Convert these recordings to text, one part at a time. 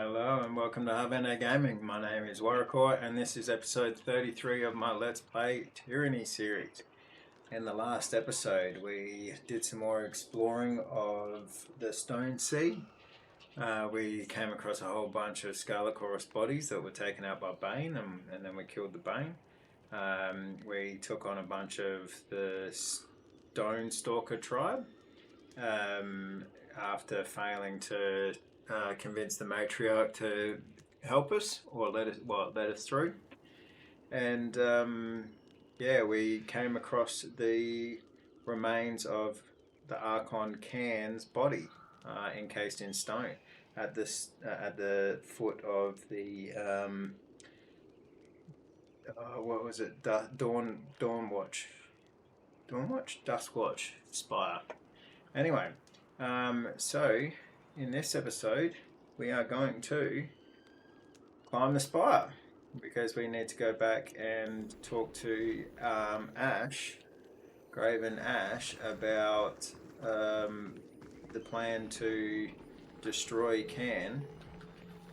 Hello and welcome to Havana Gaming. My name is Warrior and this is episode 33 of my Let's Play Tyranny series. In the last episode we did some more exploring of the Stone Sea. We came across a whole bunch of Scarlet Chorus bodies that were taken out by Bane and then we killed the Bane. We took on a bunch of the Stone Stalker tribe after failing to convince the matriarch to help us or let us through, and we came across the remains of the Archon Cairns body, encased in stone, at the foot of the what was it? Duskwatch spire. Anyway, so in this episode we are going to climb the spire because we need to go back and talk to Graven Ashe, about the plan to destroy Cairn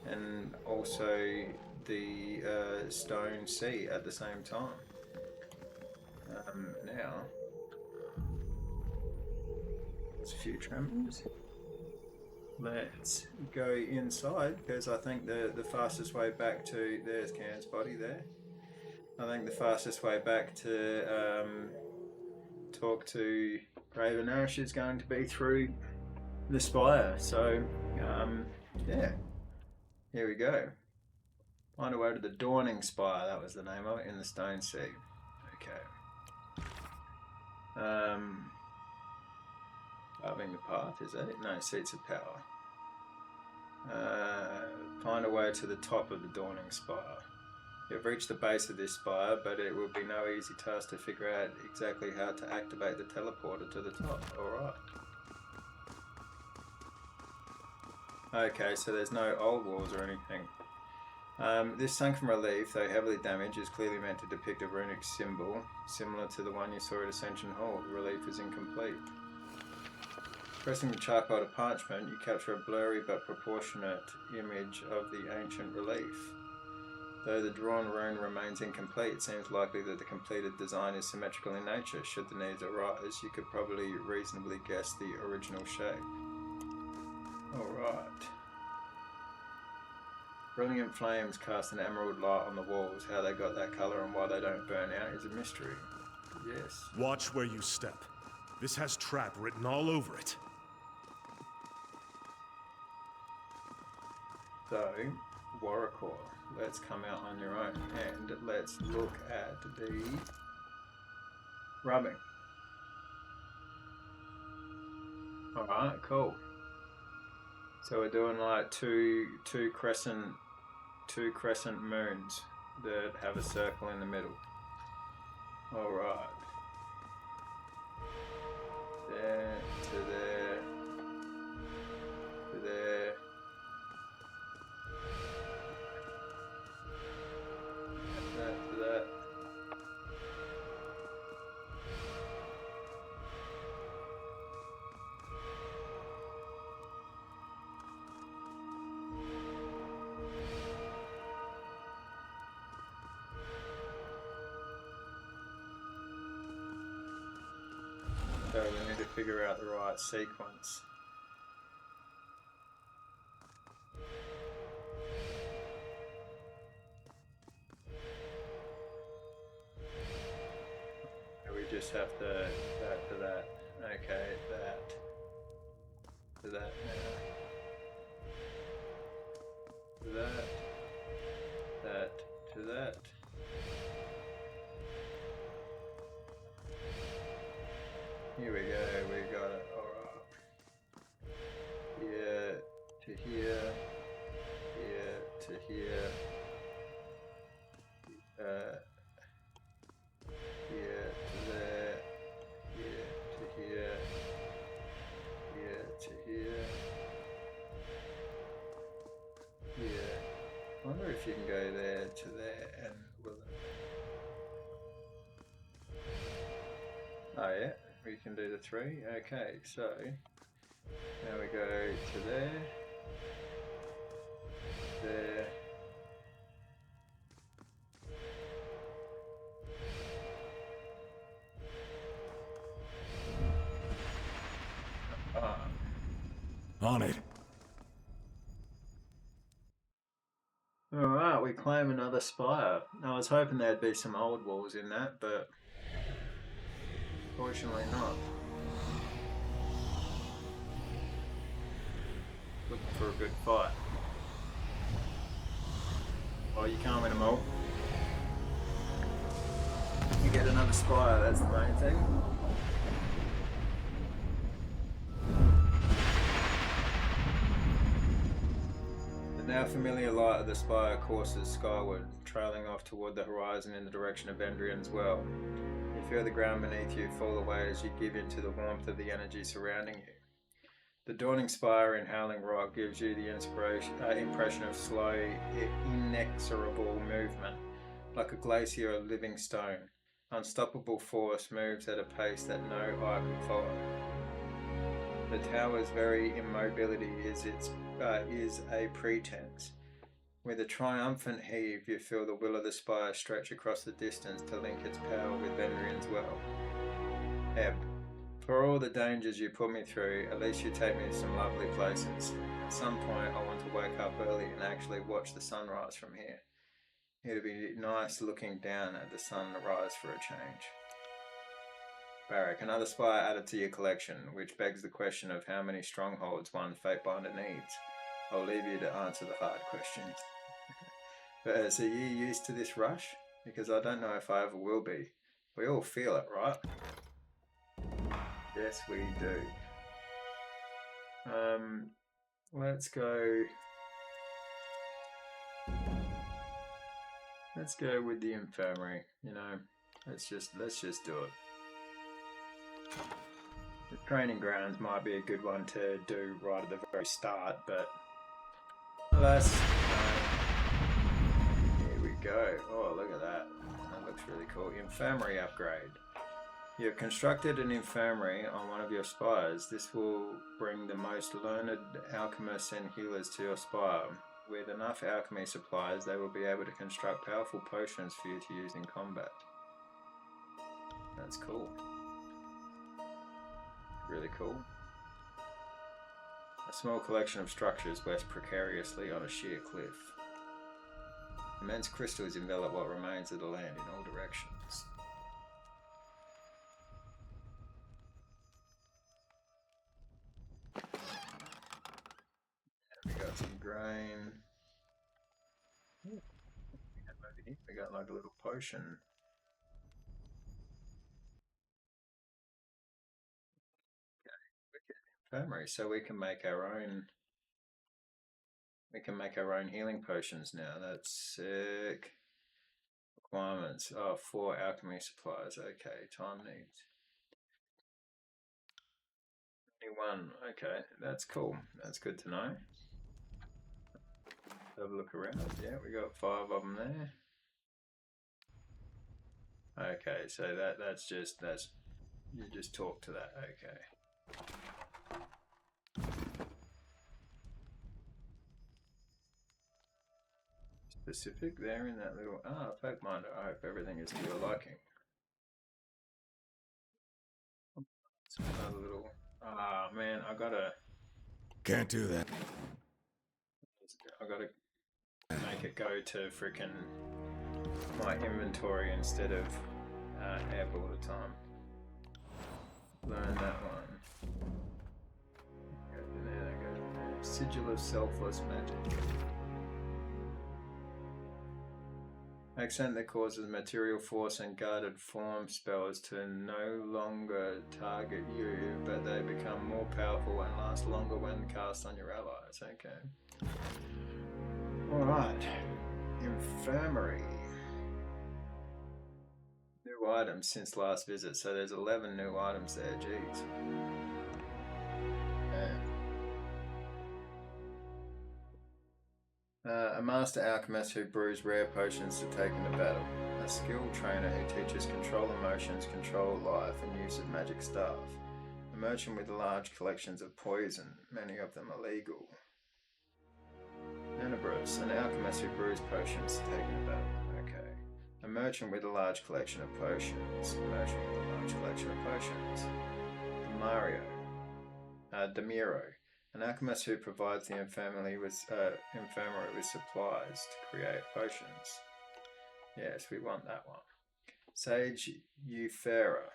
and also the Stone Sea at the same time. Now there's a few tremors. Let's go inside because I think the fastest way back to... There's Cairn's body there. I think the fastest way back to talk to Graven Ashe is going to be through the spire. So, yeah. Here we go. Find a way to the Dawning Spire, that was the name of it, in the Stone Sea. Okay. Carving the path, is that it? No, Seats of Power. Find a way to the top of the Dawning Spire. You've reached the base of this spire, but it will be no easy task to figure out exactly how to activate the teleporter to the top. Alright. Okay, so there's no old walls or anything. This sunken relief, though heavily damaged, is clearly meant to depict a runic symbol, similar to the one you saw at Ascension Hall. The relief is incomplete. Pressing the charcoal to parchment, you capture a blurry but proportionate image of the ancient relief. Though the drawn rune remains incomplete, it seems likely that the completed design is symmetrical in nature. Should the needs arise, you could probably reasonably guess the original shape. Alright. Brilliant flames cast an emerald light on the walls. How they got that colour and why they don't burn out is a mystery. Yes. Watch where you step. This has trap written all over it. So, Warrior, let's come out on your own and let's look at the rubbing. Alright, cool. So we're doing like two crescent moons that have a circle in the middle. Alright. There to there to there. That to that. So we need to figure out the right sequence. We just have to that to that. Okay, that to that now. To that. That to that. Here we go, we got it, alright. Here to here, here to here, here to there, here to here, here to here, here. I wonder if you can go there to there and will it? Oh yeah. We can do the 3. Okay, so now we go to there, Alright, we claim another spire. I was hoping there'd be some old walls in that, but fortunately not. Looking for a good fight. Oh, you can't win them all. You get another spire, that's the main thing. The now familiar light of the spire courses skyward, trailing off toward the horizon in the direction of Endrian's well. You feel the ground beneath you fall away as you give into the warmth of the energy surrounding you. The dawning spire in Howling Rock gives you the impression of slow, inexorable movement, like a glacier of living stone. Unstoppable force moves at a pace that no eye can follow. The tower's very immobility is a pretense. With a triumphant heave, you feel the will of the spire stretch across the distance to link its power with Vendrian's well. Ebb. For all the dangers you put me through, at least you take me to some lovely places. At some point, I want to wake up early and actually watch the sunrise from here. It'll be nice looking down at the sunrise for a change. Barrack, another spire added to your collection, which begs the question of how many strongholds one Fatebinder needs. I'll leave you to answer the hard questions. But are you used to this rush? Because I don't know if I ever will be. We all feel it, right? Yes, we do. Let's go. Let's go with the infirmary. You know, let's just do it. The training grounds might be a good one to do right at the very start, but alas, here we go. Oh, look at that. That looks really cool. Infirmary upgrade. You have constructed an infirmary on one of your spires. This will bring the most learned alchemists and healers to your spire. With enough alchemy supplies, they will be able to construct powerful potions for you to use in combat. That's cool. Really cool. A small collection of structures rests precariously on a sheer cliff. Immense crystals envelop what remains of the land in all directions. We got some grain. We got like a little potion. Infirmary, so we can make our own. We can make our own healing potions now. That's sick. Requirements. Oh, 4 alchemy supplies. Okay, time needs. 21. Okay, that's cool. That's good to know. Have a look around. Yeah, we got 5 of them there. Okay, so that's you just talk to that. Okay. Specific there in that little Fatebinder. I hope everything is to your liking. It's another little man, Can't do that. I gotta make it go to freaking my inventory instead of app all the time. Learn that one. Go to there. Sigil of Selfless Magic. Accent that causes material force and guarded form spells to no longer target you, but they become more powerful and last longer when cast on your allies. Okay. Alright. Infirmary. New items since last visit, so there's 11 new items there, jeez. A master alchemist who brews rare potions to take into battle. A skilled trainer who teaches control emotions, control life, and use of magic staff. A merchant with large collections of poison, many of them illegal. Tenebris, an alchemist who brews potions to take into battle. Okay. A merchant with a large collection of potions. Demiro. An alchemist who provides the infirmary with supplies to create potions. Yes, we want that one. Sage Euphera.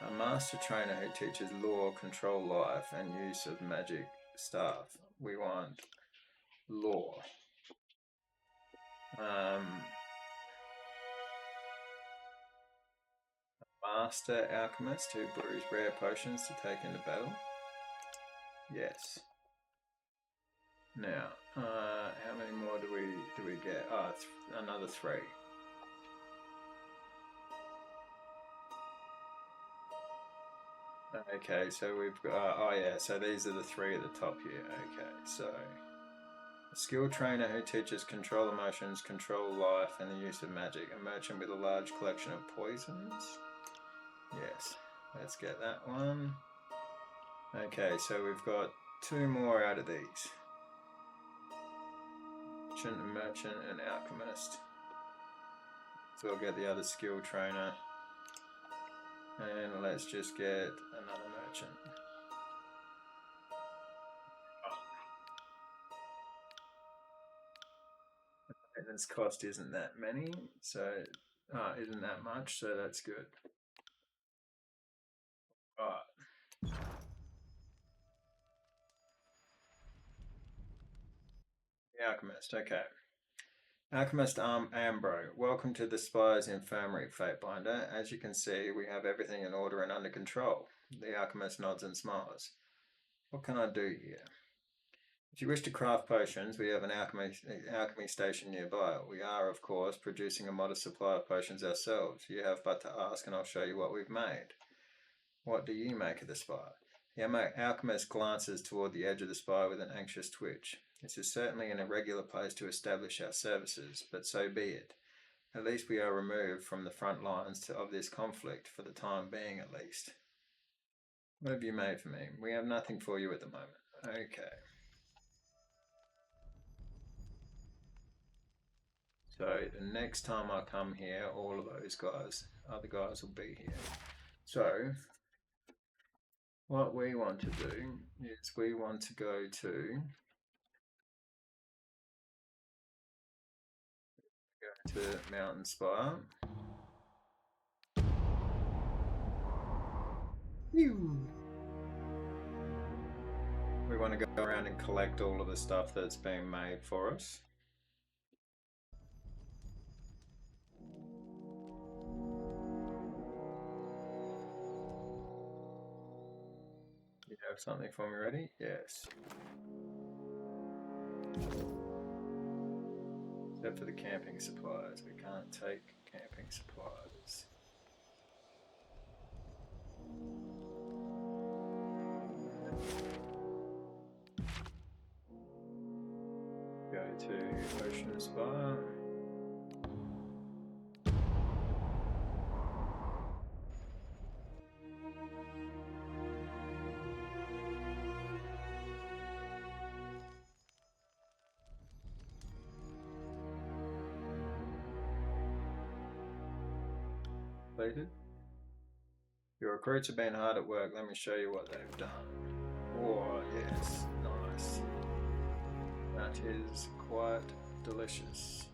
A master trainer who teaches law, control life, and use of magic staff. We want law. Master alchemist who brews rare potions to take into battle. Yes. Now, how many more do we get? Another 3. Okay, so we've got, so these are the 3 at the top here. Okay, so a skill trainer who teaches control emotions, control life, and the use of magic. A merchant with a large collection of poisons. Yes, let's get that one. Okay, so we've got 2 more out of these. Merchant and alchemist. So we'll get the other skill trainer. And let's just get another merchant. Maintenance cost isn't that many, so isn't that much, so that's good. Alright. The alchemist, okay. Alchemist Ambro, welcome to the Spire's Infirmary, Fatebinder. As you can see, we have everything in order and under control. The alchemist nods and smiles. What can I do here? If you wish to craft potions, we have an alchemy station nearby. We are, of course, producing a modest supply of potions ourselves. You have but to ask and I'll show you what we've made. What do you make of the spire? The alchemist glances toward the edge of the spire with an anxious twitch. This is certainly an irregular place to establish our services, but so be it. At least we are removed from the front lines of this conflict, for the time being at least. What have you made for me? We have nothing for you at the moment. Okay. So the next time I come here, all of those other guys will be here. So what we want to do is we want to go to Mountain Spire. We want to go around and collect all of the stuff that's being made for us. You have something for me ready? Yes. Except for the camping supplies. We can't take camping supplies. Go to Ocean Spa. Completed. Your recruits have been hard at work. Let me show you what they've done. Oh, yes. Nice. That is quite delicious.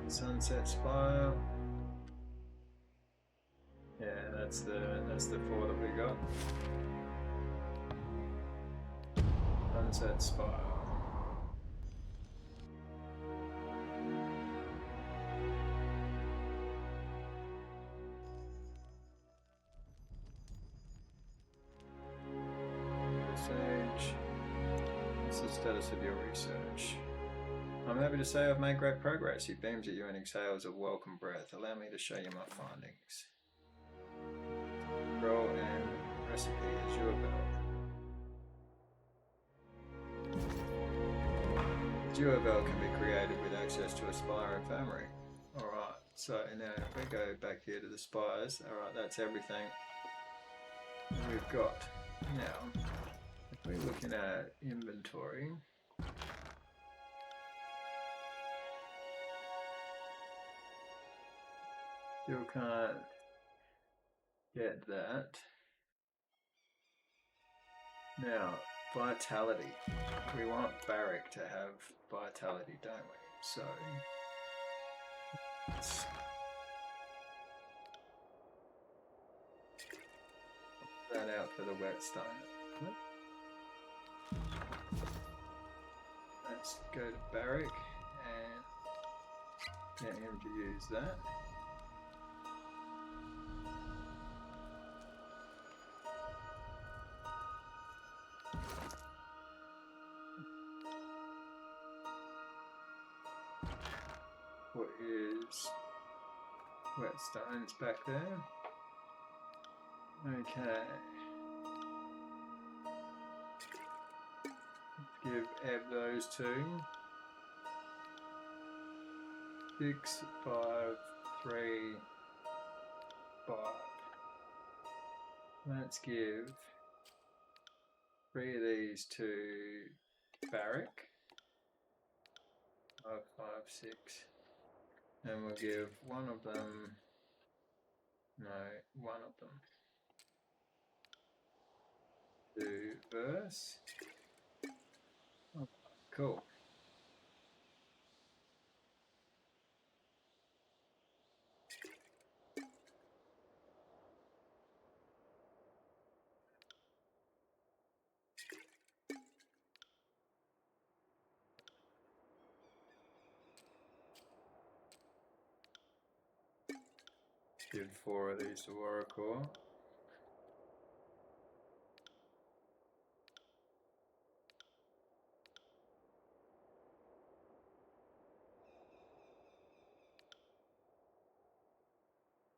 Sunset Spire. Yeah, that's the 4 that we got. Sunset Spire. Research. What's the status of your research? I'm happy to say I've made great progress. He beams at you and exhales a welcome breath. Allow me to show you my findings. Roll and recipe azurelith. Azurelith can be created with access to a spire infirmary. Alright, so now if we go back here to the spires, alright, that's everything we've got. Now, if we're looking at inventory, Still can't get that. Now, vitality. We want Barrack to have vitality, don't we? So, let's put that out for the whetstone. Let's go to Barrack and get him to use that. Put his whetstones back there. Okay. Give Eb those two. 6, 5, 3, 5. Let's give 3 of these to Barrack. 5, 5, 6. And we'll give one of them. No, one of them to Verse. Oh, cool. Give 4 of these to Warrior.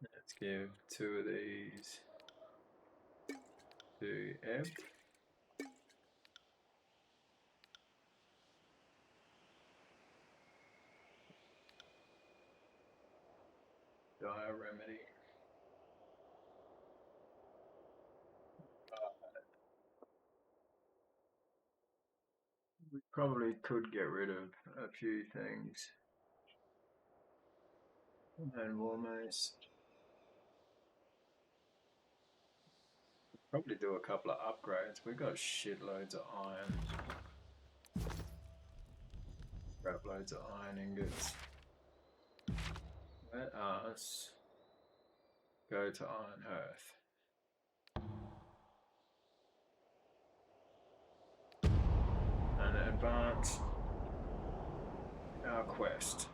Let's give 2 of these to Eb. Dire Remedy. We probably could get rid of a few things. And almost probably do a couple of upgrades. We've got shitloads of iron. Grab loads of iron ingots. Let us go to Iron Hearth. And advance our quest.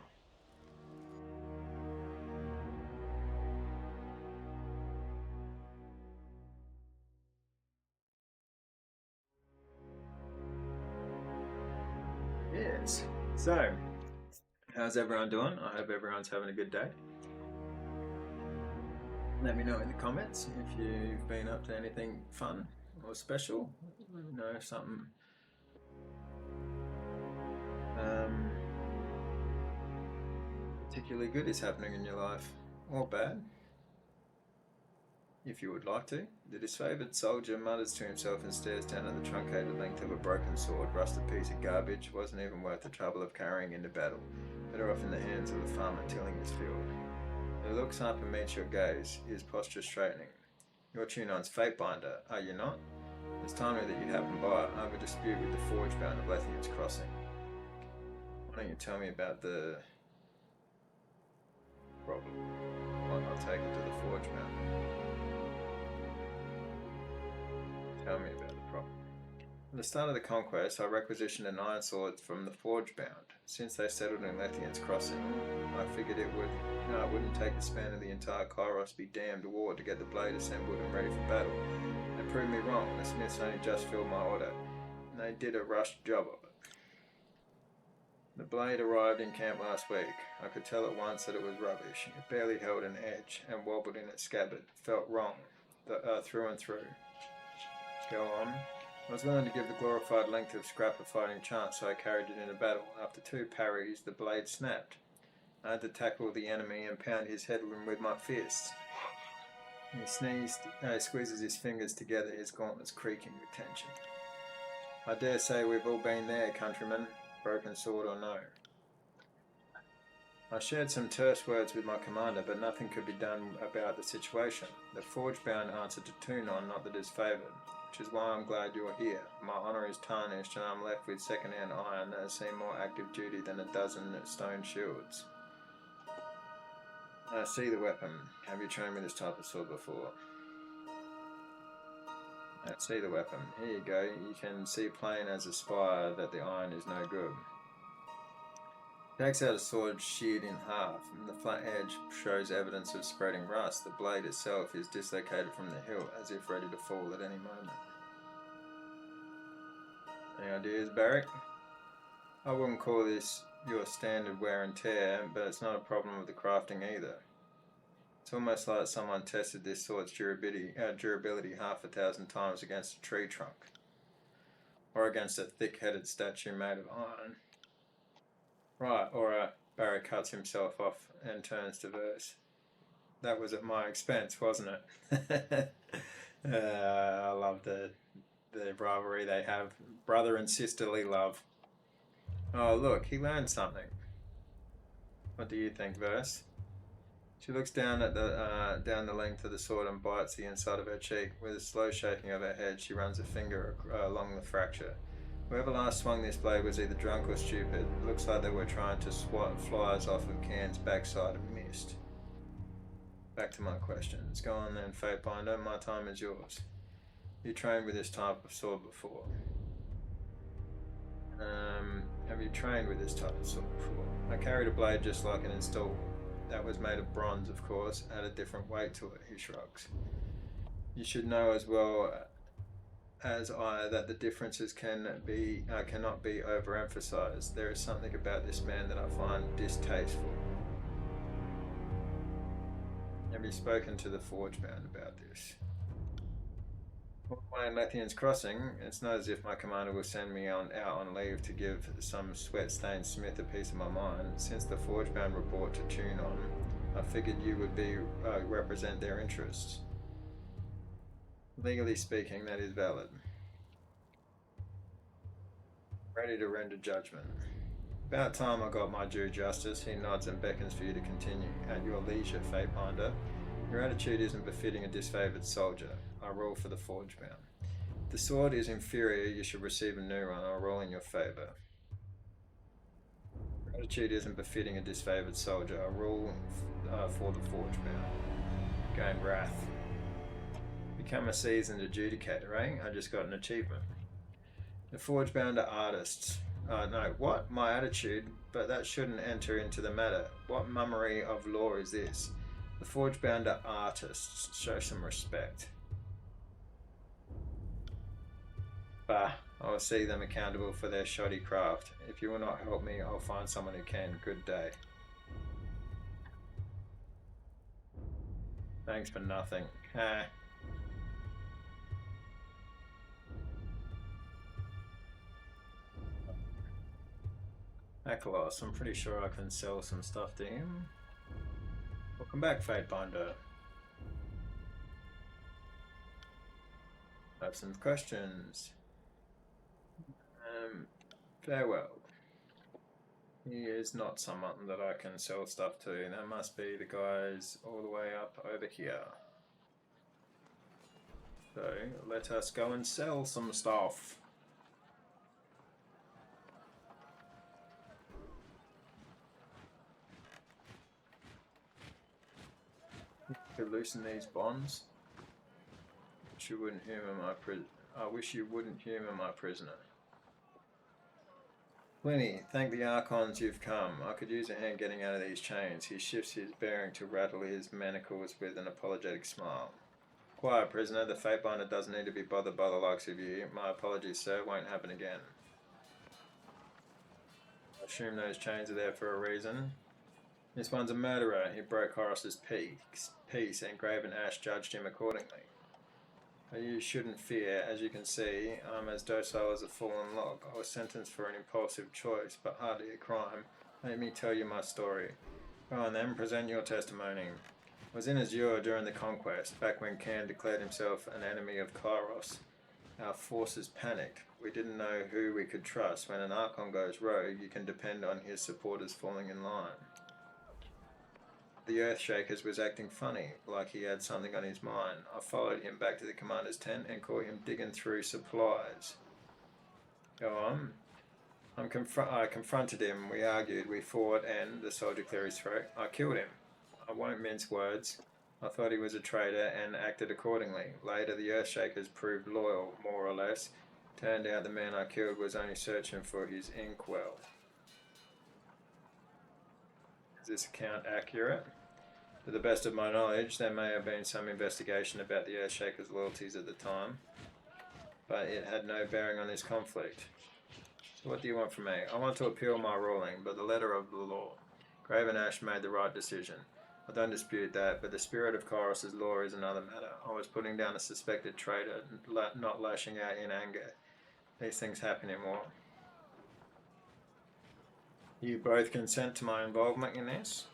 Yes. So, how's everyone doing? I hope everyone's having a good day. Let me know in the comments if you've been up to anything fun or special. Let me know if something particularly good is happening in your life, or bad, if you would like to. The disfavoured soldier mutters to himself and stares down at the truncated length of a broken sword. Rusted piece of garbage, wasn't even worth the trouble of carrying into battle. Better off in the hands of the farmer tilling his field. He looks up and meets your gaze, his posture straightening. You're Tunon's Fatebinder, are you not? It's timely that you happen by. I have a dispute with the forge bound of Lethian's Crossing. Why don't you tell me about the problem? Why not take it to the forge bound? Tell me about the problem. At the start of the conquest, I requisitioned an iron sword from the forge bound. Since they settled in Lethian's Crossing, I figured it wouldn't take the span of the entire Kairos be damned war to get the blade assembled and ready for battle. They proved me wrong. The smiths only just filled my order, and they did a rushed job of it. The blade arrived in camp last week. I could tell at once that it was rubbish. It barely held an edge and wobbled in its scabbard. Felt wrong, through and through. Go on. I was willing to give the glorified length of scrap a fighting chance, so I carried it into battle. After 2 parries, the blade snapped. I had to tackle the enemy and pound his head with my fist. He squeezes his fingers together, his gauntlets creaking with tension. I dare say we've all been there, countrymen, broken sword or no. I shared some terse words with my commander, but nothing could be done about the situation. The forge-bound answered to Tunon, not that is favoured, which is why I'm glad you're here. My honour is tarnished, and I'm left with second-hand iron that has seen more active duty than a dozen stone shields. See the weapon. Have you trained with this type of sword before? See the weapon. Here you go. You can see plain as a spire that the iron is no good. Takes out a sword sheared in half, and the flat edge shows evidence of spreading rust. The blade itself is dislocated from the hilt, as if ready to fall at any moment. Any ideas, Barrick? I wouldn't call this your standard wear and tear, but it's not a problem with the crafting either. It's almost like someone tested this sword's durability 1,000 times against a tree trunk, or against a thick-headed statue made of iron. Right, or Barry cuts himself off and turns to verse. That was at my expense, wasn't it? I love the rivalry they have. Brother and sisterly love. Oh, look, he learned something. What do you think, Verse? She looks down at down the length of the sword and bites the inside of her cheek. With a slow shaking of her head, she runs a finger along the fracture. Whoever last swung this blade was either drunk or stupid. It looks like they were trying to swat flies off of Cairns' backside and missed. Back to my questions. Go on then, Fatebinder. My time is yours. You trained with this type of sword before. Have you trained with this type of sword before? I carried a blade just like an install. That was made of bronze, of course, add a different weight to it, he shrugs. You should know as well as I that the differences cannot be overemphasized. There is something about this man that I find distasteful. Have you spoken to the Forge-bound about this? When Lethian's crossing, it's not as if my commander will send me out on leave to give some sweat-stained smith a piece of my mind. Since the Forge-bound were brought to tune on, I figured you would represent their interests. Legally speaking, that is valid. Ready to render judgment. About time I got my due justice. He nods and beckons for you to continue. At your leisure, Fatebinder. Your attitude isn't befitting a disfavoured soldier. I roll for the Forge-bound. If the sword is inferior, you should receive a new one. I'll roll in your favour. Your attitude isn't befitting a disfavoured soldier. I roll for the Forge-bound. Gain wrath. Become a seasoned adjudicator, eh? I just got an achievement. The Forge-bound are artists. No, what? My attitude? But that shouldn't enter into the matter. What mummery of law is this? The Forge-bound are artists. Show some respect. Bah, I will see them accountable for their shoddy craft. If you will not help me, I'll find someone who can. Good day. Thanks for nothing. Ah. Akalos, I'm pretty sure I can sell some stuff to him. Welcome back, Fatebinder. I have some questions. Farewell. He is not someone that I can sell stuff to. That must be the guys all the way up over here. So let us go and sell some stuff. To loosen these bonds. I wish you wouldn't humour my prisoner. Pliny, thank the Archons you've come. I could use a hand getting out of these chains. He shifts his bearing to rattle his manacles with an apologetic smile. Quiet, prisoner. The Fatebinder doesn't need to be bothered by the likes of you. My apologies, sir. Won't happen again. I assume those chains are there for a reason. This one's a murderer. He broke Horus's peace, and Graven Ashe judged him accordingly. You shouldn't fear. As you can see, I'm as docile as a fallen log. I was sentenced for an impulsive choice, but hardly a crime. Let me tell you my story. Go on then, present your testimony. I was in Azure during the conquest, back when Cairn declared himself an enemy of Kairos. Our forces panicked. We didn't know who we could trust. When an Archon goes rogue, you can depend on his supporters falling in line. the Earthshakers was acting funny, like he had something on his mind. I followed him back to the commander's tent and caught him digging through supplies. Go on. I confronted him, we argued, we fought, and the soldier cleared his throat. I killed him. I won't mince words. I thought he was a traitor and acted accordingly. Later, the Earthshakers proved loyal, more or less. Turned out the man I killed was only searching for his inkwell. Is this account accurate? To the best of my knowledge, there may have been some investigation about the Earthshakers' loyalties at the time, but it had no bearing on this conflict. So what do you want from me? I want to appeal my ruling, but the letter of the law. Graven Ashe made the right decision. I don't dispute that, but the spirit of Kairos' law is another matter. I was putting down a suspected traitor, not lashing out in anger. These things happen in war. You both consent to my involvement in this?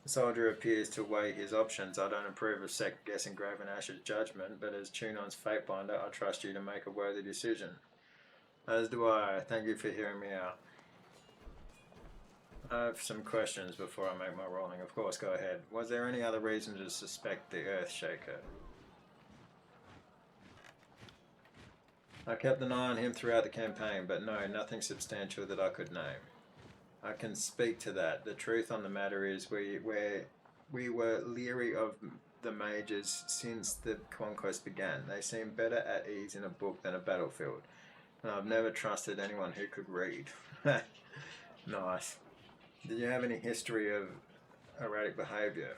The soldier appears to weigh his options. I don't approve of second-guessing Graven Ashe's judgment, but as Tunon's Fatebinder, I trust you to make a worthy decision. As do I. Thank you for hearing me out. I have some questions before I make my rolling. Of course, go ahead. Was there any other reason to suspect the Earthshaker? I kept an eye on him throughout the campaign, but no, nothing substantial that I could name. I can speak to that. The truth on the matter is we were leery of the mages since the conquest began. They seem better at ease in a book than a battlefield. And I've never trusted anyone who could read. Nice. Do you have any history of erratic behaviour?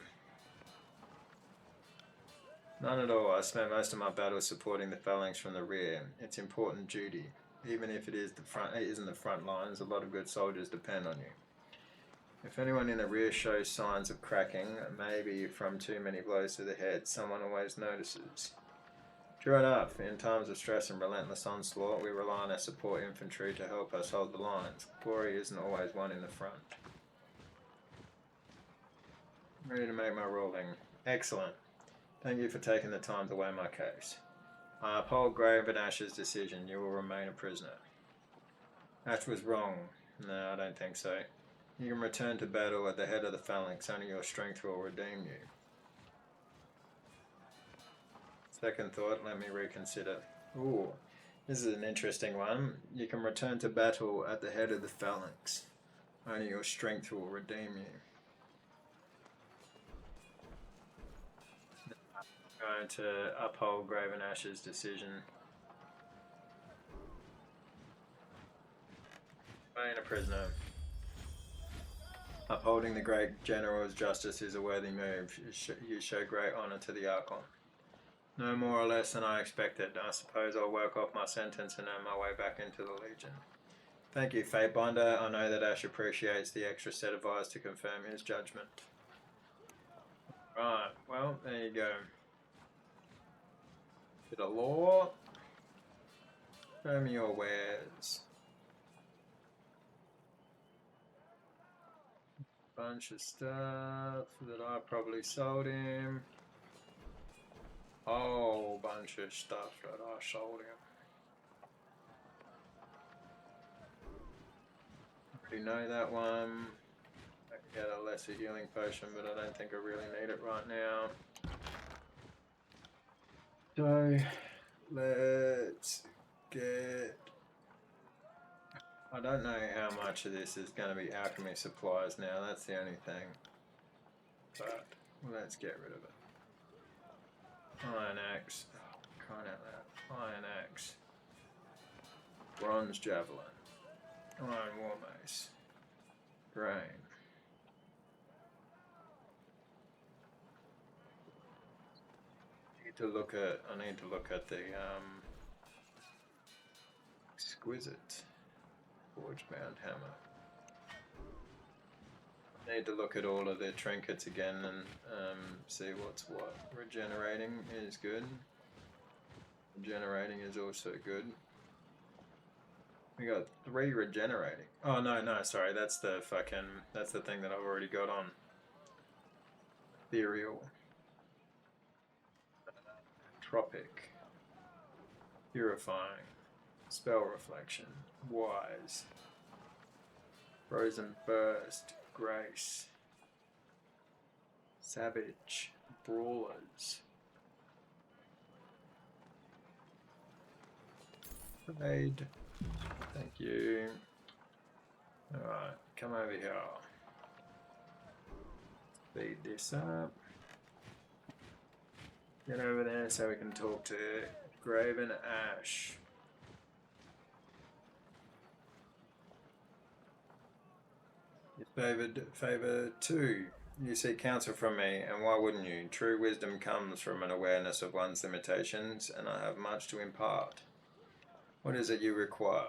None at all. I spent most of my battles supporting the phalanx from the rear. It's important duty. Even if it isn't the front lines, a lot of good soldiers depend on you. If anyone in the rear shows signs of cracking, maybe from too many blows to the head, someone always notices. True enough, in times of stress and relentless onslaught, we rely on our support infantry to help us hold the lines. Glory isn't always won in the front. Ready to make my ruling. Excellent. Thank you for taking the time to weigh my case. I uphold Graven Ashe's decision. You will remain a prisoner. Ashe was wrong. No, I don't think so. You can return to battle at the head of the phalanx. Only your strength will redeem you. Second thought, let me reconsider. Ooh, this is an interesting one. You can return to battle at the head of the phalanx. Only your strength will redeem you. I'm going to uphold Graven Ashe's decision. Remain a prisoner. Upholding the great general's justice is a worthy move. You show great honour to the Archon. No more or less than I expected. I suppose I'll work off my sentence and earn my way back into the Legion. Thank you, Fatebinder. I know that Ashe appreciates the extra set of eyes to confirm his judgment. Right, well, there you go. Bit of law. Show me your wares. Bunch of stuff that I probably sold him. Whole bunch of stuff that I sold him. Already know that one. I can get a lesser healing potion, but I don't think I really need it right now. So let's get. I don't know how much of this is going to be alchemy supplies now. That's the only thing. But let's get rid of it. Iron axe. Oh, crying out loud. Iron axe. Bronze javelin. Iron war mace. Grain. I need to look at the exquisite forge bound hammer. I need to look at all of the trinkets again and see what's what. Regenerating is good. Regenerating is also good. We got 3 regenerating. Oh no, sorry, that's the thing that I've already got on. Ethereal. Tropic. Purifying. Spell reflection. Wise. Frozen burst. Grace. Savage brawlers. Raid. Thank you. Alright, come over here. Speed this up. Get over there so we can talk to Graven Ashe. Favor 2. You seek counsel from me, and why wouldn't you? True wisdom comes from an awareness of one's limitations, and I have much to impart. What is it you require?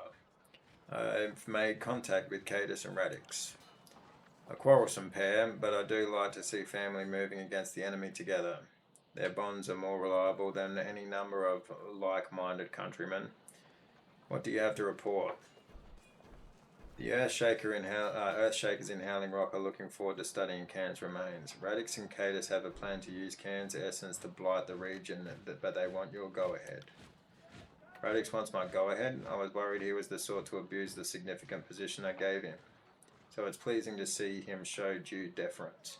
I've made contact with Cadus and Radix. A quarrelsome pair, but I do like to see family moving against the enemy together. Their bonds are more reliable than any number of like-minded countrymen. What do you have to report? The Earthshakers in Howling Rock are looking forward to studying Cairns' remains. Radix and Cadus have a plan to use Cairns' essence to blight the region, but they want your go-ahead. Radix wants my go-ahead. I was worried he was the sort to abuse the significant position I gave him. So it's pleasing to see him show due deference.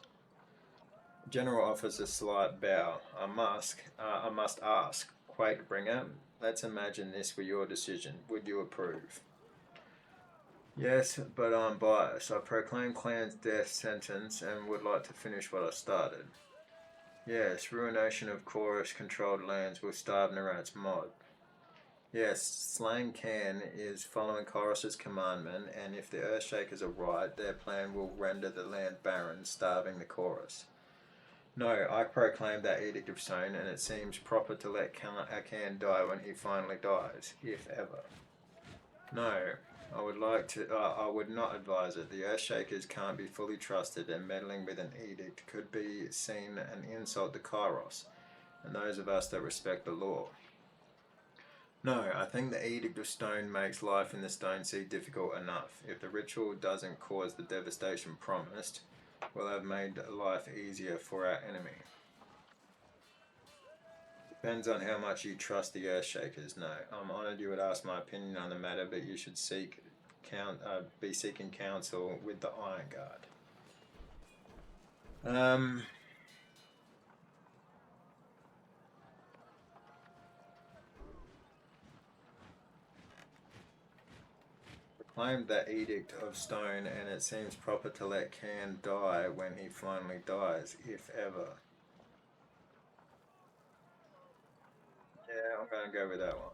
General offers a slight bow. I must ask, Quakebringer, let's imagine this were your decision. Would you approve? Yes, but I'm biased. I proclaim Clan's death sentence and would like to finish what I started. Yes, ruination of Chorus-controlled lands will starve Narat's mod. Yes, slaying Cairn is following Chorus's commandment, and if the Earthshakers are right, their plan will render the land barren, starving the Chorus. No, I proclaim that Edict of Stone, and it seems proper to let Cairn die when he finally dies, if ever. No, I would not advise it. The Earthshakers can't be fully trusted, and meddling with an edict could be seen an insult to Kairos, and those of us that respect the law. No, I think the Edict of Stone makes life in the Stone Sea difficult enough. If the ritual doesn't cause the devastation promised, we'll have made life easier for our enemy. Depends on how much you trust the Earthshakers. No, I'm honoured you would ask my opinion on the matter, but you should be seeking counsel with the Iron Guard. Proclaimed that Edict of Stone, and it seems proper to let Cairn die when he finally dies, if ever. Yeah, I'm going to go with that one.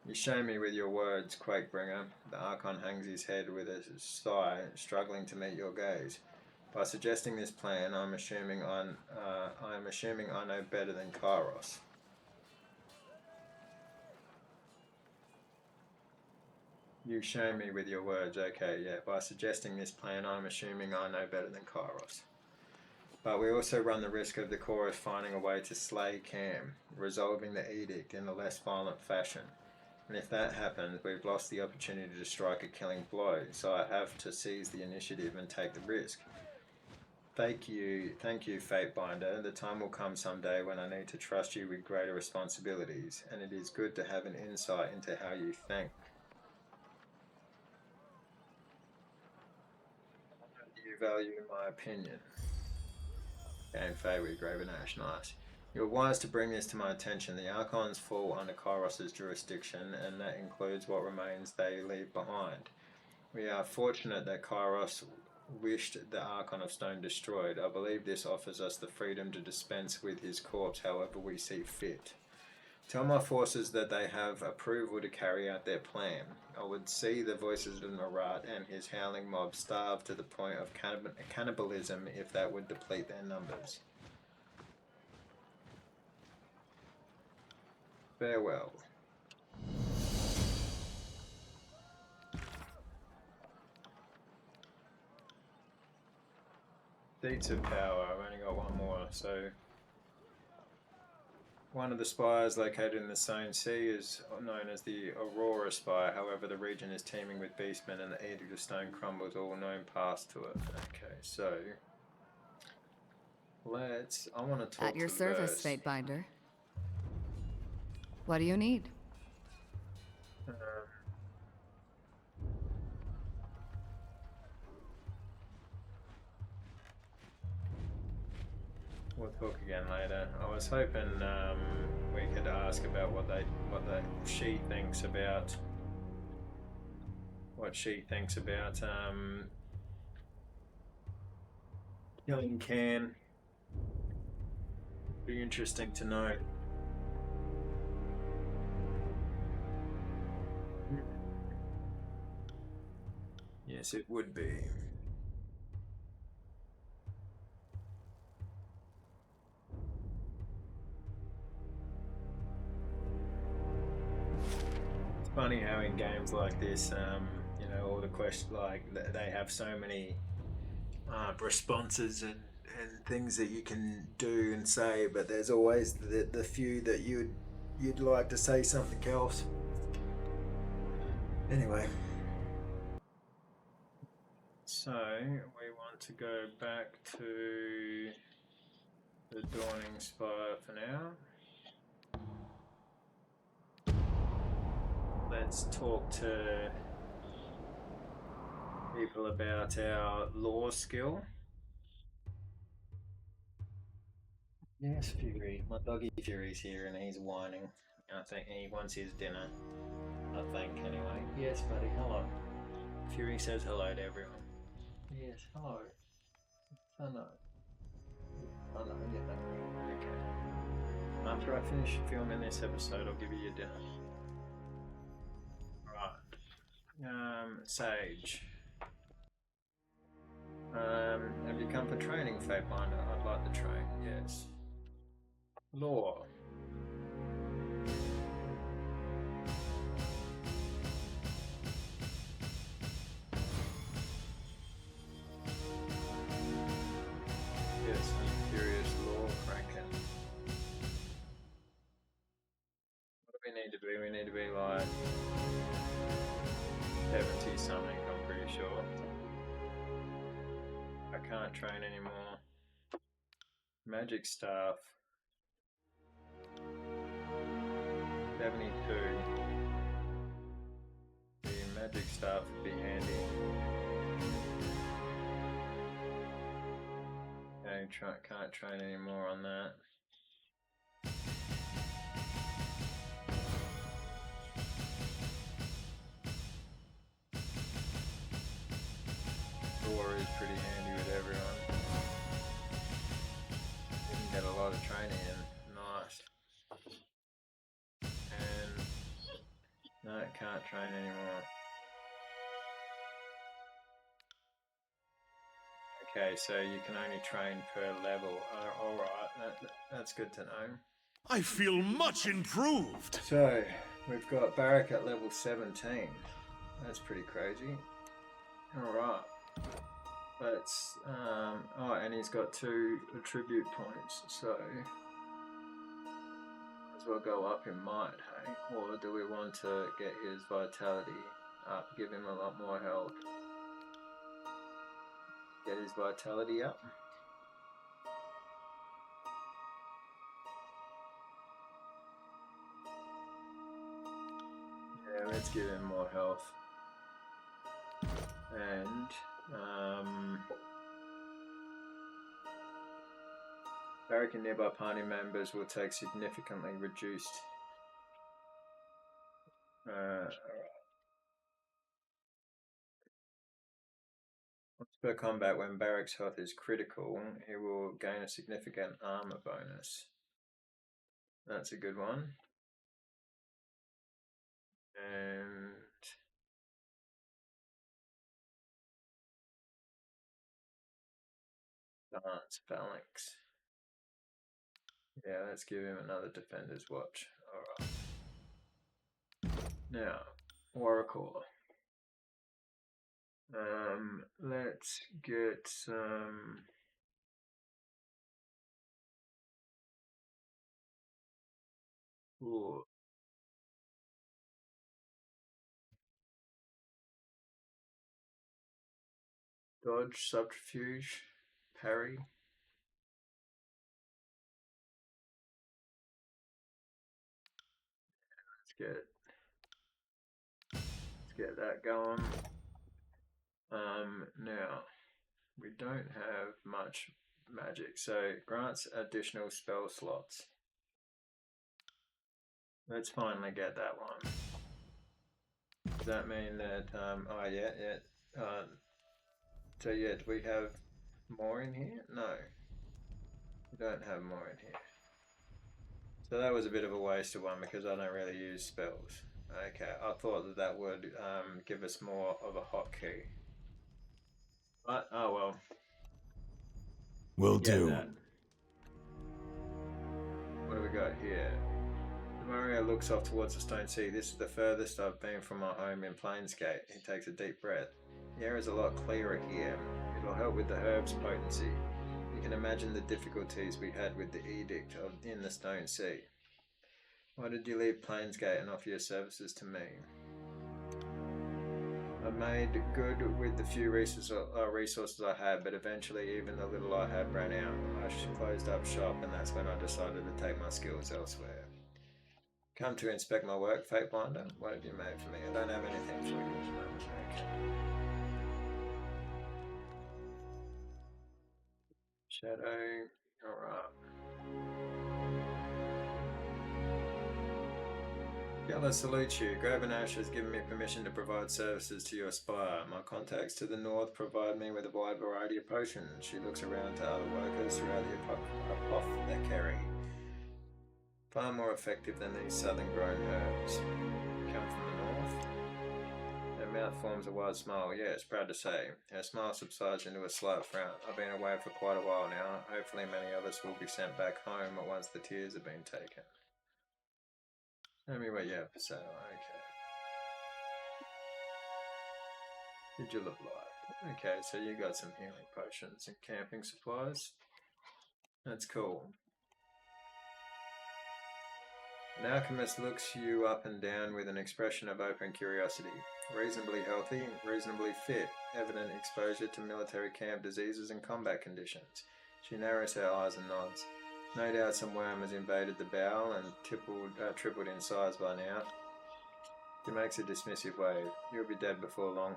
You shame me with your words, Quakebringer. The Archon hangs his head with a sigh, struggling to meet your gaze. By suggesting this plan, I'm assuming I know better than Kairos. You shame me with your words, okay, yeah. By suggesting this plan, I'm assuming I know better than Kairos. But we also run the risk of the Chorus finding a way to slay Cairn, resolving the edict in a less violent fashion. And if that happens, we've lost the opportunity to strike a killing blow, so I have to seize the initiative and take the risk. Thank you, Fatebinder. The time will come someday when I need to trust you with greater responsibilities, and it is good to have an insight into how you think. Do you value my opinion? Game Fate with Graven Ashe, nice. You're wise to bring this to my attention. The Archons fall under Kairos' jurisdiction, and that includes what remains they leave behind. We are fortunate that Kairos wished the Archon of Stone destroyed. I believe this offers us the freedom to dispense with his corpse however we see fit. Tell my forces that they have approval to carry out their plan. I would see the voices of Marat and his howling mob starve to the point of cannibalism if that would deplete their numbers. Farewell. Seats of power. I've only got one more, so one of the spires located in the Stone Sea is known as the Aurora Spire. However, the region is teeming with beastmen, and the Edict of Stone crumbles all known paths to it. Okay, so I want to talk at your to service, Verse. Fatebinder. What do you need? We'll talk again later. I was hoping we could ask about what she thinks about killing Cairn. Be interesting to know. Yes, it would be. It's funny how in games like this, you know, all the questions, like they have so many responses and things that you can do and say, but there's always the few that you'd like to say something else. Anyway, so we want to go back to the Dawning Spire for now. Let's talk to people about our law skill. Yes, Fury. My doggy Fury's here and he's whining. I think he wants his dinner. I think, anyway. Yes, buddy, hello. Fury says hello to everyone. Yes, hello. Hello. Hello, yeah. Okay. After I finish filming this episode, I'll give you your dinner. Right. Sage. Have you come for training, Fateminder? I'd like to train, yes. Law. Yes, I'm curious. Law, Kraken. What do we need to be? We need to be like 70 something, I'm pretty sure. I can't train anymore. Magic staff. 72. The magic staff would be handy. Okay, can't train anymore on that. Door is pretty handy with everyone. You can get a lot of training in. Nice. And no, can't train anymore. Okay, so you can only train per level. Alright, that's good to know. I feel much improved. So, we've got Barrack at level 17. That's pretty crazy. Alright. Let's, oh, and he's got 2 attribute points, so as well go up in might, hey? Or do we want to get his vitality up, give him a lot more health? Get his vitality up. Yeah, let's give him more health. And Barrack and nearby party members will take significantly reduced. Once per combat, when Barrack's health is critical, he will gain a significant armor bonus. That's a good one. And Dance Phalanx. Yeah, let's give him another Defender's Watch. Alright. Now, Oracle. Let's get some. Ooh. Dodge, subterfuge, parry. Let's get that going. Now we don't have much magic. So grants additional spell slots. Let's finally get that one. Does that mean that, oh yeah. So yeah, do we have more in here? No. We don't have more in here. So that was a bit of a wasted one because I don't really use spells. Okay, I thought that that would give us more of a hotkey. But, oh well. Will Get do. that. What do we got here? Mario looks off towards the stone sea. This is the furthest I've been from my home in Plainsgate. He takes a deep breath. The air is a lot clearer here. It'll help with the herb's potency. You can imagine the difficulties we had with the edict in the stone sea. Why did you leave Plainsgate and offer your services to me? I made good with the few resources I had, but eventually even the little I had ran out. I closed up shop, and that's when I decided to take my skills elsewhere. Come to inspect my work, Fate Blinder. What have you made for me? I don't have anything for you at the moment. Okay. Shadow, alright. Gala salutes you. Graven Ashe has given me permission to provide services to your spire. My contacts to the north provide me with a wide variety of potions. She looks around to other workers throughout the apothecary. Far more effective than these southern grown herbs. Come from the north. Her mouth forms a wide smile. Yes, proud to say. Her smile subsides into a slight frown. I've been away for quite a while now. Hopefully many of us will be sent back home once the tears have been taken. Tell me what you have to say. Okay. Did you look like? Okay, so you got some healing potions and camping supplies. That's cool. An alchemist looks you up and down with an expression of open curiosity. Reasonably healthy, reasonably fit, evident exposure to military camp diseases and combat conditions. She narrows her eyes and nods. No doubt some worm has invaded the bowel and tripled in size by now. She makes a dismissive wave. You'll be dead before long.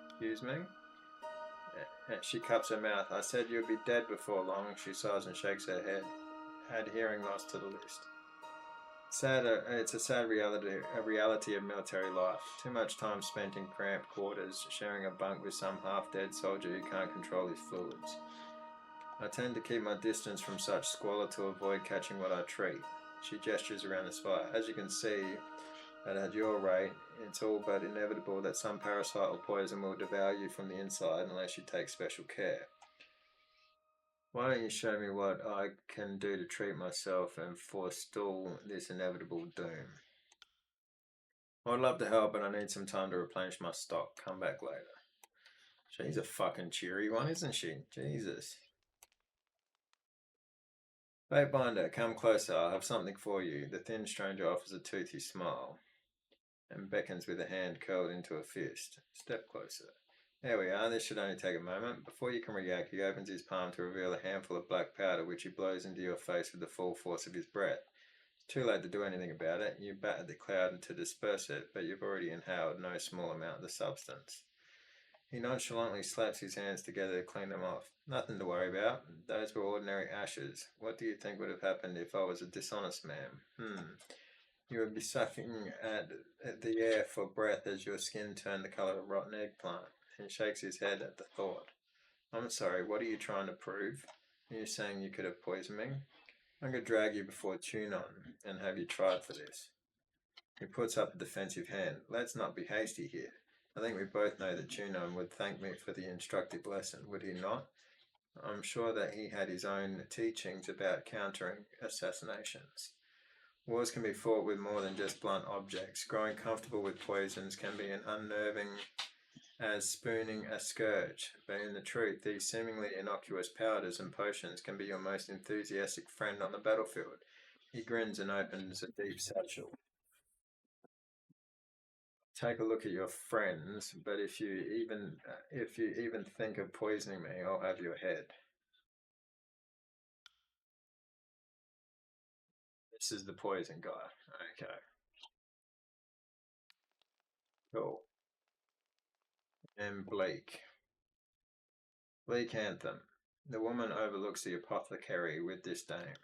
Excuse me? She cups her mouth. I said you'd be dead before long. She sighs and shakes her head. Add hearing loss to the list. It's a sad reality of military life. Too much time spent in cramped quarters, sharing a bunk with some half-dead soldier who can't control his fluids. I tend to keep my distance from such squalor to avoid catching what I treat. She gestures around the spire. As you can see, that at your rate, it's all but inevitable that some parasite or poison will devour you from the inside unless you take special care. Why don't you show me what I can do to treat myself and forestall this inevitable doom? I'd love to help, but I need some time to replenish my stock. Come back later. She's a fucking cheery one, isn't she? Jesus. Fatebinder, come closer. I have something for you. The thin stranger offers a toothy smile and beckons with a hand curled into a fist. Step closer. There we are. This should only take a moment. Before you can react, he opens his palm to reveal a handful of black powder, which he blows into your face with the full force of his breath. It's too late to do anything about it. You batter the cloud to disperse it, but you've already inhaled no small amount of the substance. He nonchalantly slaps his hands together to clean them off. Nothing to worry about. Those were ordinary ashes. What do you think would have happened if I was a dishonest man? You would be sucking at the air for breath as your skin turned the color of rotten eggplant. He shakes his head at the thought. I'm sorry, what are you trying to prove? Are you saying you could have poisoned me? I'm going to drag you before Tunon and have you tried for this. He puts up a defensive hand. Let's not be hasty here. I think we both know that Tunon would thank me for the instructive lesson, would he not? I'm sure that he had his own teachings about countering assassinations. Wars can be fought with more than just blunt objects. Growing comfortable with poisons can be as unnerving as spooning a scourge. But in the truth, these seemingly innocuous powders and potions can be your most enthusiastic friend on the battlefield. He grins and opens a deep satchel. Take a look at your friends, but if you even think of poisoning me, I'll have your head. This is the poison guy. Okay. Cool. And Bleak. Bleak Anthem. The woman overlooks the apothecary with disdain.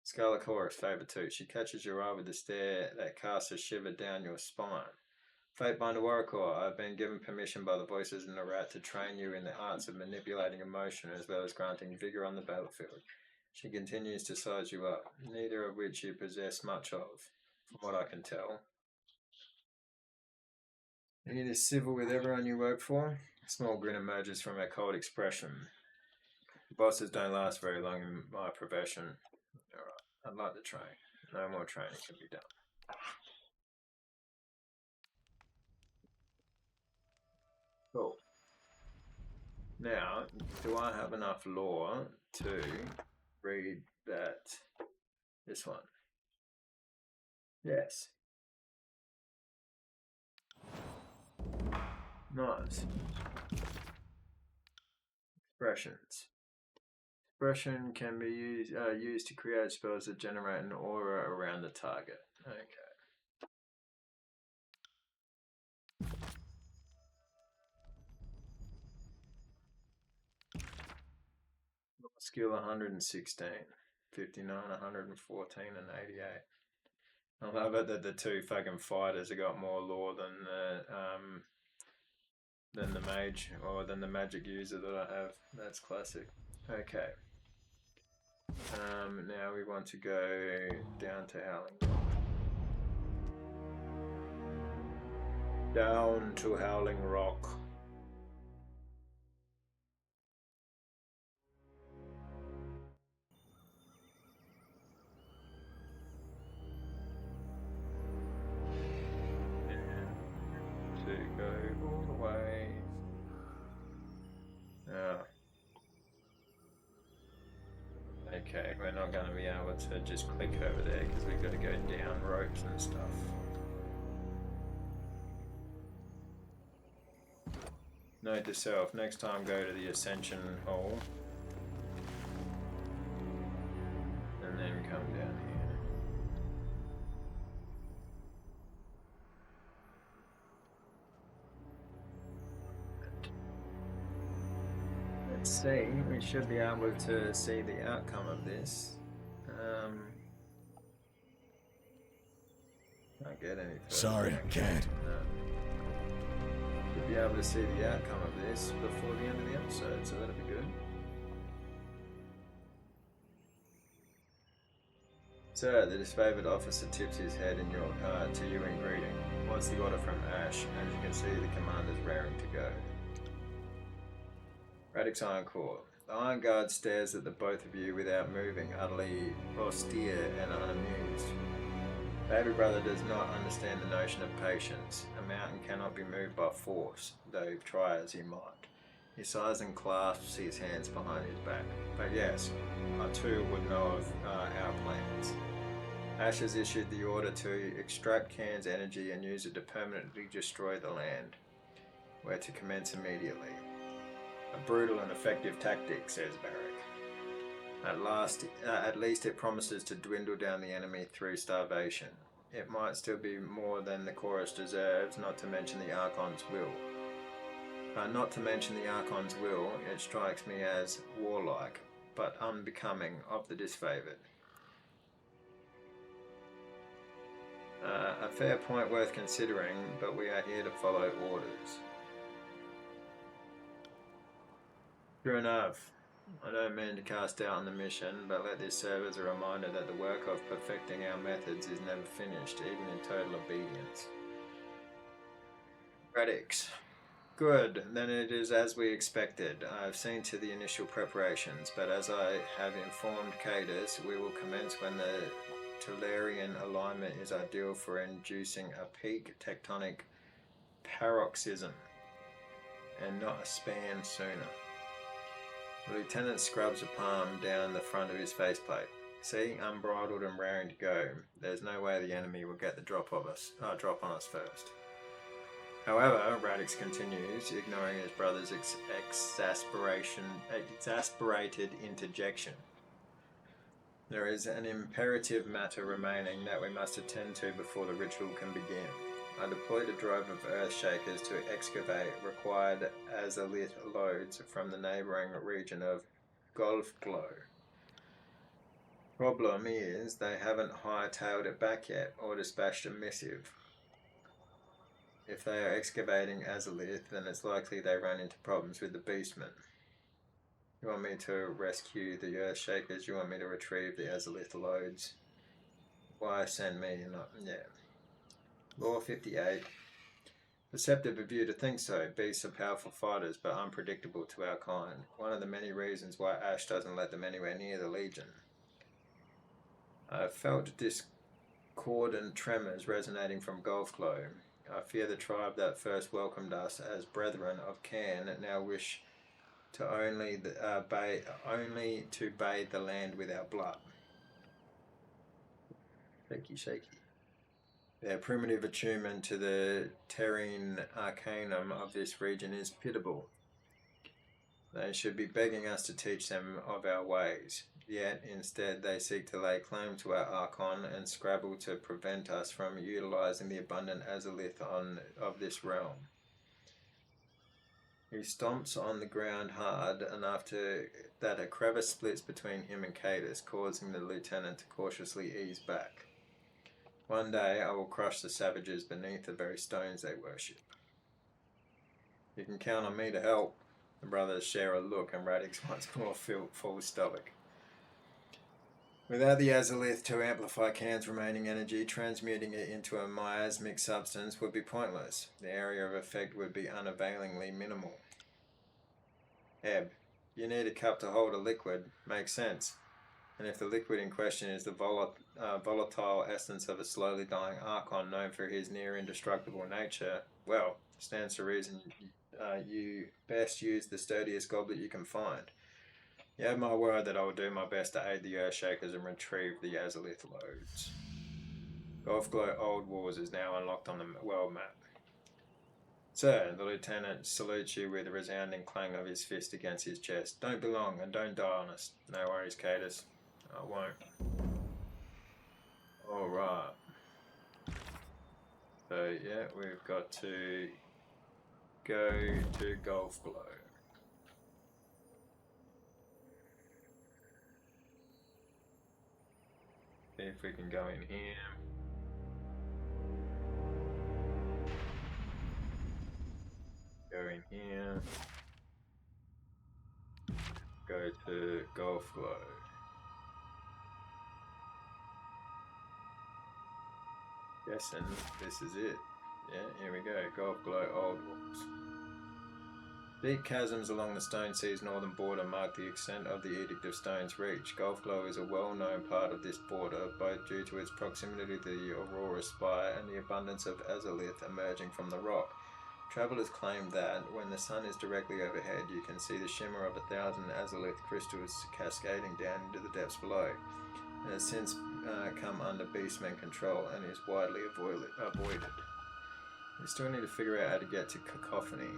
Scarlet Chorus, favour 2. She catches your eye with a stare that casts a shiver down your spine. Fatebinder Warrior, I have been given permission by the voices in the rat to train you in the arts of manipulating emotion as well as granting vigour on the battlefield. She continues to size you up, neither of which you possess much of, from what I can tell. It is civil with everyone you work for. A small grin emerges from her cold expression. Bosses don't last very long in my profession. Alright, I'd like to train. No more training can be done. Cool. Now, do I have enough lore to read this one? Yes. Nice. Expressions. Expression can be used to create spells that generate an aura around the target. Okay. Skill 116, 59, 114, and 88. I love it that the two fucking fighters have got more lore than the mage or than the magic user that I have. That's classic. Okay. Now we want to go down to Howling. Down to Howling Rock. And to go all the way. Okay, we're not going to be able to just click over there because we've got to go down ropes and stuff. Note to self, next time go to the Ascension Hall and then come down here. Let's see, we should be able to see the outcome of this. Can't get any further. Sorry, can't. No. Should be able to see the outcome of this before the end of the episode, so that'll be good. Sir, the disfavored officer tips his head in to you in greeting. What's the order from Ashe? As you can see, the commander's raring to go. Radix Iron Core. The Iron Guard stares at the both of you without moving, utterly austere and unamused. Baby Brother does not understand the notion of patience. A mountain cannot be moved by force, though try as he might. He sighs and clasps his hands behind his back. But yes, I too would know of our plans. Ashe has issued the order to extract Cairns energy and use it to permanently destroy the land. We're to commence immediately. A brutal and effective tactic, says Barrick. At least it promises to dwindle down the enemy through starvation. It might still be more than the chorus deserves, not to mention the Archon's will. It strikes me as warlike, but unbecoming of the disfavored. A fair point worth considering, but we are here to follow orders. True enough. I don't mean to cast doubt on the mission, but let this serve as a reminder that the work of perfecting our methods is never finished, even in total obedience. Radix. Good, then it is as we expected. I have seen to the initial preparations, but as I have informed Cadus, we will commence when the Tellurian alignment is ideal for inducing a peak tectonic paroxysm, and not a span sooner. The lieutenant scrubs a palm down the front of his faceplate. See, unbridled and raring to go. There's no way the enemy will get the drop on us first. However, Radix continues, ignoring his brother's exasperated interjection. There is an imperative matter remaining that we must attend to before the ritual can begin. I deployed a drove of Earthshakers to excavate required azurelith lodes from the neighbouring region of Golfglow. Problem is, they haven't hightailed it back yet, or dispatched a missive. If they are excavating azurelith, then it's likely they run into problems with the beastmen. You want me to rescue the Earthshakers? You want me to retrieve the azurelith loads? Why send me? Yeah. Law 58. Perceptive of you to think so. Beasts are powerful fighters, but unpredictable to our kind. One of the many reasons why Ashe doesn't let them anywhere near the Legion. I felt discordant tremors resonating from Golfglow. I fear the tribe that first welcomed us as brethren of Cairn now wish to only to bathe the land with our blood. Shaky, shaky. Their primitive attunement to the terrene arcanum of this region is pitiable. They should be begging us to teach them of our ways, yet instead they seek to lay claim to our archon and scrabble to prevent us from utilizing the abundant azurelith of this realm. He stomps on the ground hard, and after that a crevice splits between him and Cadus, causing the lieutenant to cautiously ease back. One day I will crush the savages beneath the very stones they worship. You can count on me to help. The brothers share a look, and Radix once more full stomach. Without the azurelith to amplify Cairn's remaining energy, transmuting it into a miasmic substance would be pointless. The area of effect would be unavailingly minimal. Ebb, you need a cup to hold a liquid. Makes sense. And if the liquid in question is the volatile essence of a slowly dying archon known for his near indestructible nature, well, stands to reason you best use the sturdiest goblet you can find. You have my word that I will do my best to aid the Earthshakers and retrieve the azurelith loads. Golfglow Old Wars is now unlocked on the world map. Sir, the lieutenant salutes you with a resounding clang of his fist against his chest. Don't be long and don't die on us. No worries, Cadus. I won't. Alright. So, yeah, we've got to go to Golfglow. See if we can go in here. Go in here. Go to Golfglow. Guessing this is it. Yeah, here we go. Golfglow Old Wars. Deep chasms along the Stone Sea's northern border mark the extent of the Edict of Stone's reach. Golfglow is a well-known part of this border, both due to its proximity to the Aurora Spire and the abundance of azurelith emerging from the rock. Travelers claim that, when the sun is directly overhead, you can see the shimmer of 1,000 azurelith crystals cascading down into the depths below. It has since come under beastmen control and is widely avoided. We still need to figure out how to get to Cacophony.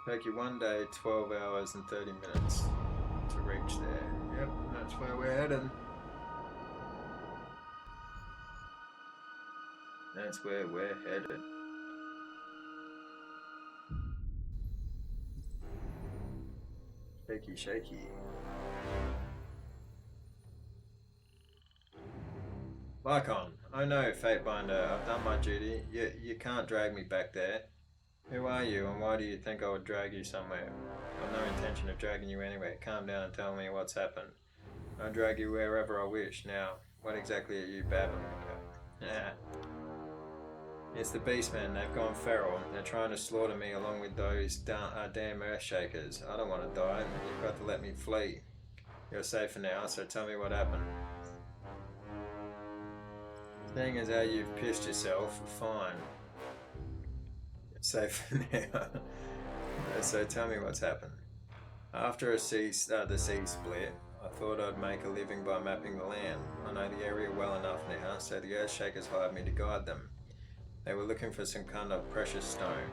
Take you 1 day, 12 hours and 30 minutes to reach there. Yep, that's where we're headed. That's where we're headed. Shaky, shaky. Lycon, I know, Fatebinder, I've done my duty. You can't drag me back there. Who are you, and why do you think I would drag you somewhere? I've no intention of dragging you anywhere. Calm down and tell me what's happened. I'll drag you wherever I wish. Now, what exactly are you babbling about? It's the Beastmen. They've gone feral. They're trying to slaughter me along with those damn Earthshakers. I don't want to die. You've got to let me flee. You're safe for now, so tell me what happened. Seeing as how you've pissed yourself, fine. Safe for now. So tell me what's happened. After the sea split, I thought I'd make a living by mapping the land. I know the area well enough now, so the Earthshakers hired me to guide them. They were looking for some kind of precious stone,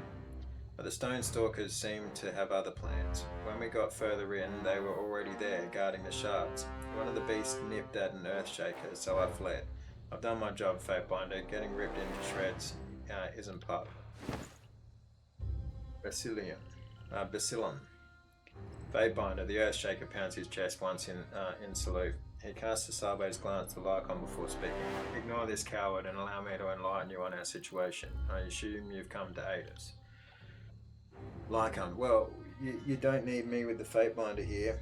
but the Stone Stalkers seemed to have other plans. When we got further in, they were already there, guarding the shards. One of the beasts nipped at an Earthshaker, so I fled. I've done my job, Fatebinder. Getting ripped into shreds isn't part of it. Bacillon. Fatebinder, the Earthshaker pounds his chest once in salute. He casts a sideways glance to Lycon before speaking. Ignore this coward and allow me to enlighten you on our situation. I assume you've come to aid us. Lycon, well, you don't need me with the Fatebinder here.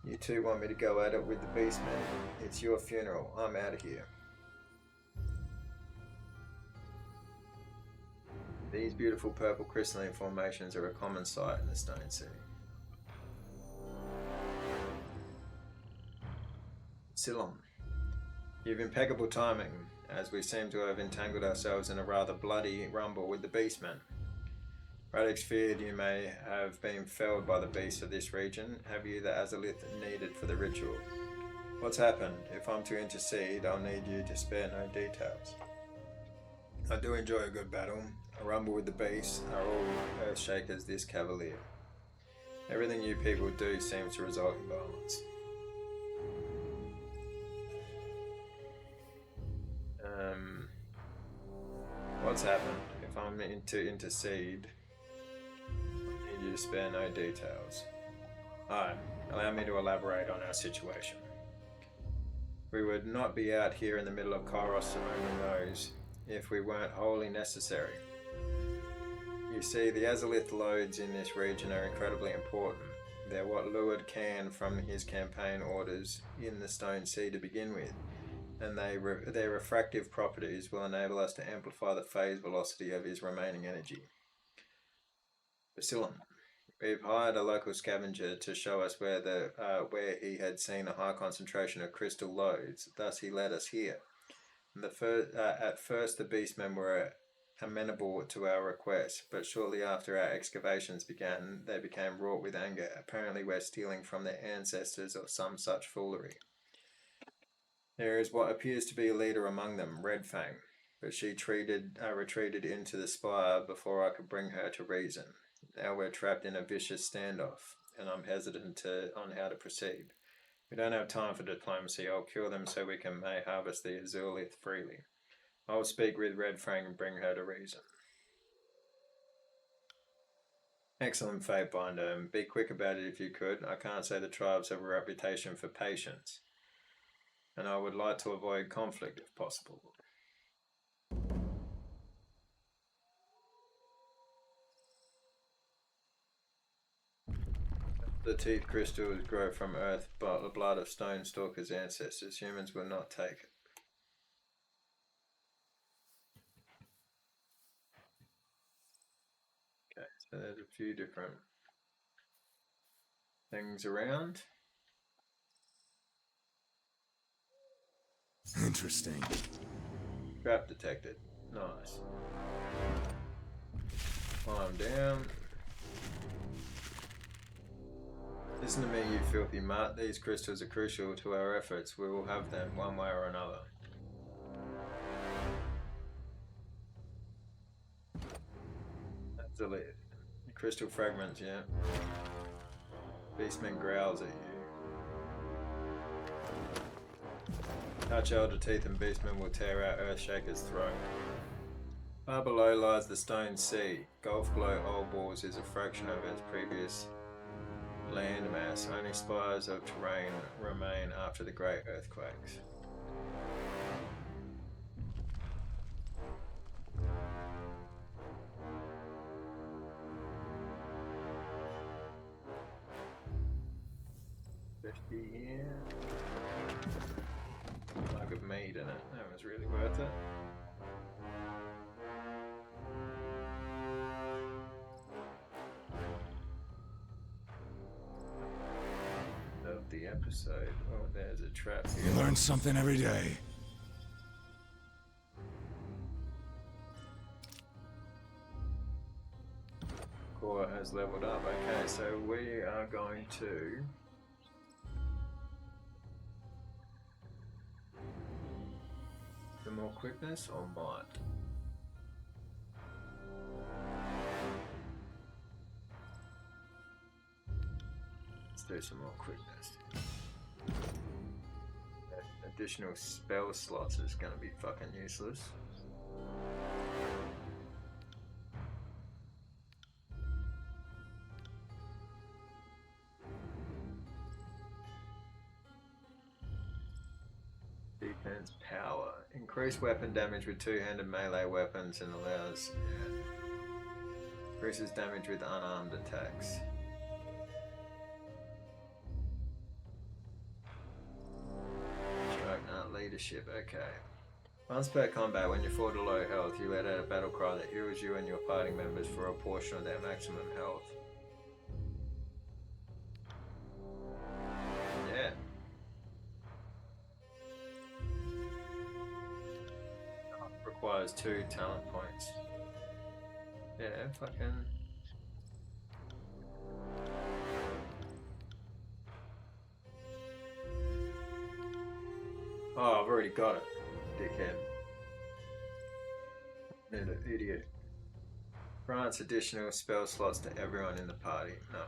You two want me to go at it with the Beastmen. It's your funeral. I'm out of here. These beautiful purple crystalline formations are a common sight in the Stone City. Silon. You've impeccable timing, as we seem to have entangled ourselves in a rather bloody rumble with the Beastmen. Radix feared you may have been felled by the beasts of this region. Have you the azurelith needed for the ritual? What's happened? If I'm to intercede, I'll need you to spare no details. I do enjoy a good battle. A rumble with the beasts are all Earthshakers this cavalier. Everything you people do seems to result in violence. What's happened? If I'm to intercede, I need you to spare no details. Alright, allow me to elaborate on our situation. We would not be out here in the middle of Kairos Simone knows if we weren't wholly necessary. You see, the azurelith lodes in this region are incredibly important. They're what lured Cairn from his campaign orders in the Stone Sea to begin with, and their refractive properties will enable us to amplify the phase velocity of his remaining energy. Bacillon. We've hired a local scavenger to show us where he had seen a high concentration of crystal lodes, thus he led us here. At first the beastmen were amenable to our request, but shortly after our excavations began, they became wrought with anger. Apparently we're stealing from their ancestors or some such foolery. There is what appears to be a leader among them, Red Fang, but she retreated into the spire before I could bring her to reason. Now we're trapped in a vicious standoff, and I'm hesitant on how to proceed. We don't have time for diplomacy. I'll kill them so we may harvest the azurelith freely. I'll speak with Red Fang and bring her to reason. Excellent, Fatebinder, and be quick about it if you could. I can't say the tribes have a reputation for patience, and I would like to avoid conflict if possible. The teeth crystals grow from earth, but the blood of Stone Stalker's ancestors. Humans will not take it. Okay, so there's a few different things around. Interesting. Trap detected. Nice. Climb down. Listen to me, you filthy mutt. These crystals are crucial to our efforts. We will have them one way or another. Azurelith. Crystal fragments, yeah. Beastman growls at you. Touch Elder Teeth and Beastman will tear out Earthshaker's throat. Far below lies the Stone Sea. Gulf below Old Walls is a fraction of its previous landmass. Only spires of terrain remain after the great earthquakes. Here. Mug of mead in it. That was really worth it. Of the episode. Oh, there's a trap here. You learn something every day. Core has leveled up. Okay, so we are going to the more quickness or might? do some more quickness. Additional spell slots is going to be fucking useless. Defense power. Increase weapon damage with two-handed melee weapons and allows... Yeah. Increases damage with unarmed attacks. Leadership, okay. Once per combat, when you fall to low health, you let out a battle cry that heals you and your party members for a portion of their maximum health. Yeah. Requires 2 talent points. Yeah, fucking... Oh, I've already got it, dickhead. Idiot. Grants additional spell slots to everyone in the party. No.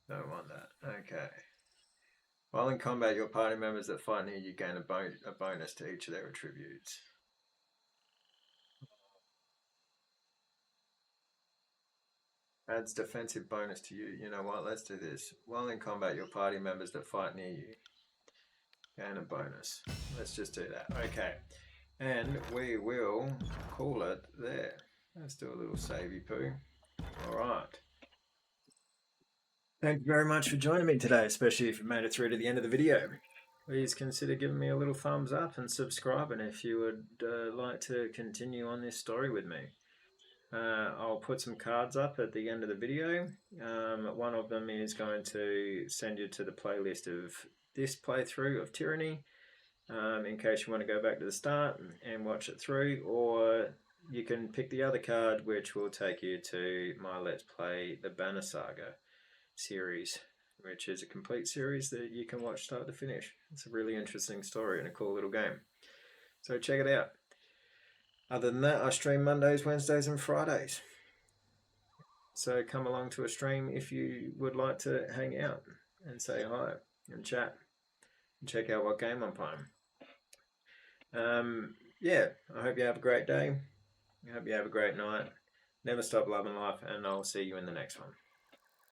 Don't want that. Okay. While in combat, your party members that fight near you gain a bonus to each of their attributes. Adds defensive bonus to you. You know what? Let's do this. While in combat, your party members that fight near you gain a bonus. Let's just do that. Okay. And we will call it there. Let's do a little savey poo. Alright. Thank you very much for joining me today, especially if you made it through to the end of the video. Please consider giving me a little thumbs up and subscribing if you would like to continue on this story with me. I'll put some cards up at the end of the video. One of them is going to send you to the playlist of this playthrough of Tyranny, in case you want to go back to the start and watch it through, or you can pick the other card, which will take you to my Let's Play the Banner Saga series, which is a complete series that you can watch start to finish. It's a really interesting story and a cool little game. So check it out. Other than that, I stream Mondays, Wednesdays and Fridays. So come along to a stream if you would like to hang out and say hi and chat and check out what game I'm playing. Yeah, I hope you have a great day. I hope you have a great night. Never stop loving life, and I'll see you in the next one.